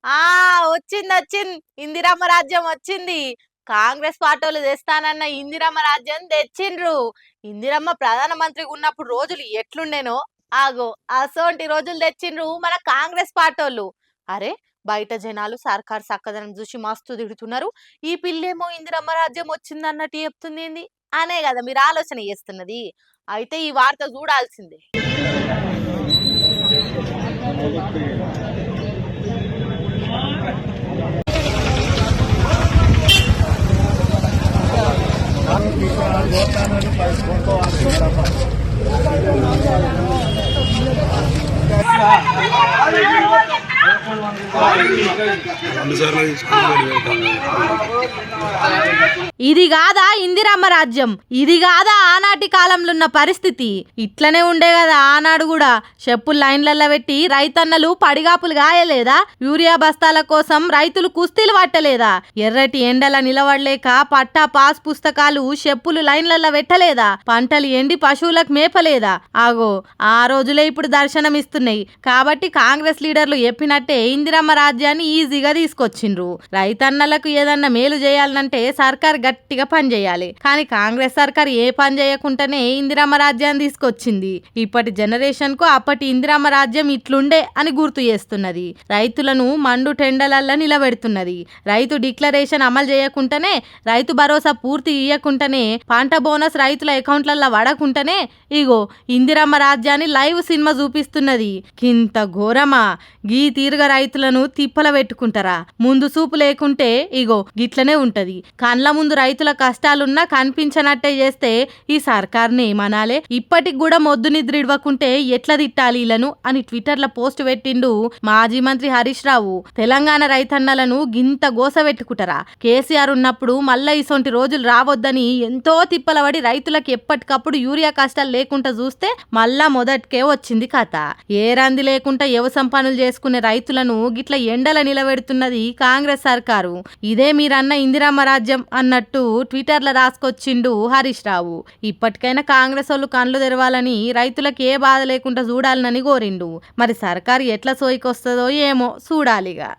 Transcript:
ఆ! వచ్చిందొచ్చింది. ఇందిరమ్మ రాజ్యం వచ్చింది. కాంగ్రెస్ పార్టోళ్ళు తెస్తానన్న ఇందిరమ్మ రాజ్యం తెచ్చిండ్రు. ఇందిరమ్మ ప్రధానమంత్రిగున్నప్పుడు రోజులు ఎట్లుండెనో, ఆగో అసోంటి రోజులు తెచ్చిండ్రు మన కాంగ్రెస్ పార్టోళ్ళు. అరే! బయట జనాలు సర్కారు సక్కదనం జూసి మస్తు తిడుతున్నారు. ఈ పిల్లేమో ఇందిరమ్మ రాజ్యం వచ్చిందన్నట్టు చెప్తుందేంది? అనే గదా మీరు ఆలోచన చేస్తున్నది. అయితే ఈ వార్త జూడాల్సిందే. ఇది కాదా ఇందిరమ్మ రాజ్యం, ఇది కాదా ఆనాటి కాలంలో ఉన్న పరిస్థితి. ఇట్లనే ఉండే కదా ఆనాడు కూడా. చెప్పులు లైన్లలో పెట్టి రైతన్నలు పడిగాపులు గాయలేదా? యూరియా బస్తాల కోసం రైతులు కుస్తీలు పట్టలేదా? ఎర్రటి ఎండల నిలవడలేక పట్టా పాస్ పుస్తకాలు చెప్పులు లైన్లలో పెట్టలేదా? పంటలు ఎండి పశువులకు మేపలేదా? ఆగో ఆ రోజులే ఇప్పుడు దర్శనం ఇస్తున్నాయి. కాబట్టి కాంగ్రెస్ లీడర్లు చెప్పినట్టే ఇందిరమ్మ రాజ్యాన్ని ఈజీగా తీసుకొచ్చిండ్రు. రైతన్నలకు ఏదన్నా మేలు చేయాలంటే సర్కార్ గట్టిగా పని చేయాలి. కానీ కాంగ్రెస్ సర్కార్ ఏ పని చేయకుండానే ఇందిరమ్మ రాజ్యాన్ని తీసుకొచ్చింది. ఇప్పటి జనరేషన్ కు అప్పటి ఇందిరమ్మ రాజ్యం ఇట్లుండే అని గుర్తు చేస్తున్నది. రైతులను మండు టెండలల్ల నిలబెడుతున్నది. రైతు డిక్లరేషన్ అమలు చేయకుండానే, రైతు భరోసా పూర్తి ఇయ్యకుండానే, పంట బోనస్ రైతుల అకౌంట్లలో పడకుండానే ఇగో ఇందిరమ్మ రాజ్యాన్ని లైవ్ సినిమా చూపిస్తున్నది. కింత ఘోరమా? గీ తీరుగా రైతులను తిప్పల పెట్టుకుంటారా? ముందు చూపు లేకుంటే ఇగో గిట్లనే ఉంటది. కండ్ల ముందు రైతుల కష్టాలున్నా కనిపించనట్టే చేస్తే ఈ సర్కార్ని ఏమనాలే? ఇప్పటికి కూడా మొద్దు నిద్ర ఇవ్వకుంటే ఎట్లా తిట్టాలి ఇలను అని ట్విట్టర్లో పోస్ట్ పెట్టిండు మాజీ మంత్రి హరీష్ రావు. తెలంగాణ రైతన్నలను గింత గోస పెట్టుకుంటారా? కేసీఆర్ ఉన్నప్పుడు మళ్ళా ఇసొంటి రోజులు రావద్దని ఎంతో తిప్పలబడి రైతులకు ఎప్పటికప్పుడు యూరియా కష్టాలు లేకుండా చూస్తే మళ్ళా మొదటికే వచ్చింది కథ. ఏ రంది లేకుండా వ్యవసాయం పనులు చేసుకునే రైతులను గిట్ల ఎండల నిలబెడుతున్నది కాంగ్రెస్ సర్కారు. ఇదే మీరన్న ఇందిరమ్మ రాజ్యం అన్నట్టు ట్విట్టర్లో రాసుకొచ్చిండు హరీష్ రావు. ఇప్పటికైనా కాంగ్రెస్ వాళ్ళు కళ్ళు తెరవాలని, రైతులకు ఏ బాధ లేకుండా చూడాలని కోరిండు. మరి సర్కారు ఎట్లా సోయికొస్తుందో ఏమో చూడాలిగా.